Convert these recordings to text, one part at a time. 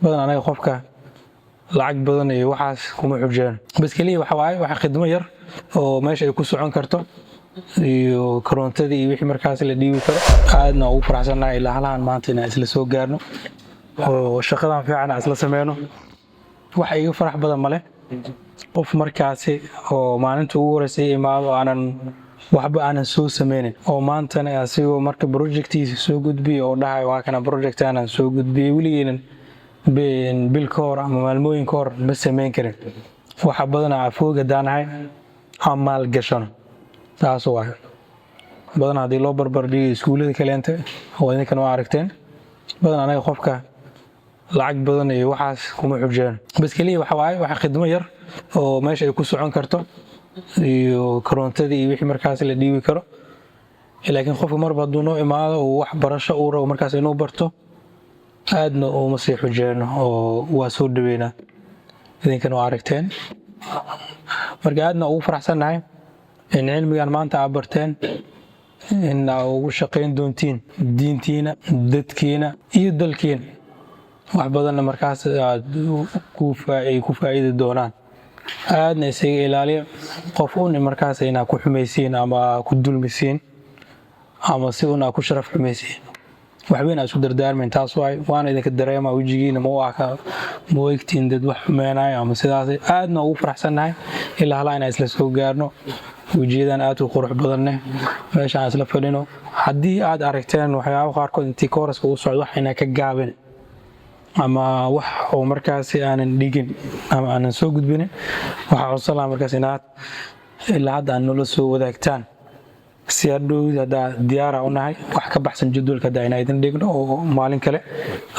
badan anaga qofka lacag badan iyo waxaas kuma xujeen bas kaliya waxa khidmo yar oo meesha ay ku socon karto iyo korontadii iyo wixii markaas la dhiibi karo aadna ugu faraxsanahay ilaa halahan maanta inaan isla soo gaarno oo shaqadan fiican isla sameeyno waxa iga farax badan male qof markaasi oo maalinta ugu horeysay imaado waxba aanan soo sameynin oo maantana asigoo marka projectiisa soo gudbiyo oo dhahay waa kana project aanan soo gudbiyay weligeena bil ka hor ama maalmooyin ka hor ma sameyn karin waxa badan afooga daanahay amaal gashano taas waa badan hadii loo barbar dhigay iskuulada kaleenta oo idinkan waa aragteen badan anaga qofka lacag badan iyo waxaas kuma xujeen bas kaliya waxa khidmo yar oo meesha ay ku socon karto iyo korontadii iyo wixii markaas la dhiibi karo laakiin qofka marba haduu noo imaado oo wax barasho uu rabo markaas inuu barto aadna uma sii xujeen oo waa soo dhaweynaa idinkan waa aragteen marka aadna ugu faraxsanahay in cilmigan maanta aad barteen in aad ugu shaqeyn doontiin diintiina dadkiina iyo dalkiina wax badanna markaas aad ku faa'iidi doonaan aadna isaga ilaaliya qof markaas inaad ku xumaysiin ama ku dulmisiin ama si aad ku sharaf xumaysiin waxweyn aad isku dardaarmeen taas waan idinka dareemaa wajigiina ma ogtiin dad wax xumeynaya ama sidaas aadna ugu faraxsanahay ilaa halaa inaan isla soo gaarno wajiyadan aad u qurux badanne meeshaan isla fadhino haddii aad aragteen waxyaabo qaarkood intii kooraska u socdo wax inaa ka gaabin ama wax oo markaas aanan dhigin ama aanan soo gudbin waxa codsan markaas inaad ilaa hadda aan nala soo wadaagtaan si hadhow hadda diyaar u nahay wax ka baxsan jadwalka hadda inaan idin dhigno oo maalin kale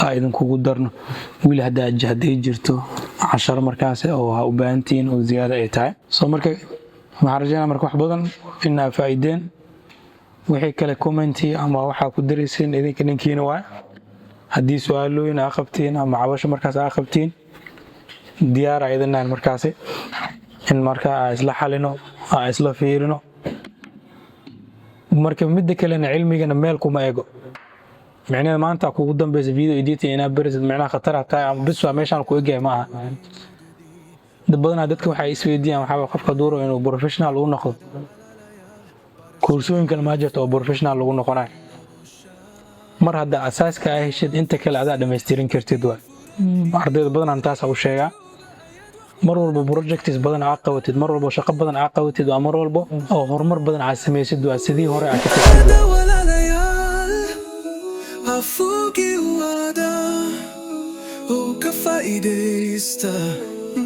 aan idin kugu darno wili hadda jahday jirto cashar markaas oo ha u baahantiin oo ziyaada ay tahay soo marka waxaan rajaynaa marka wax badan inaa faa'iideen wixii kale commenti ama waxa ku daraysiin idinka ninkiina waa haddii su'aalooyin aad qabtiin ama cabasho markaas aad qabtiin diyaar ayadana markaas in marka isla xalino isla fiirino marka midda kale cilmigana meel kuma eego macnaheedu maanta kugu dambeysay video editing ina barisid macnaha khatar tahay ama bis waa meeshan ku eegay ma aha dadka waxay isweydiiyaan waxa qofka dooro inuu professional u noqdo koorsooyinka ma jirto oo professional lagu noqonayo mar hadda asaaska ay heshid inta kale aad dhameystirin kartid waa ardayda badan taas u sheegaa mar walba projects badan aad qabatid mar walba shaqo badan aad qabatid waa mar walba oo horumar badan aad sameeysid waa sidii hore aad ka fikirtid afugi wada oo ka faa'iideysta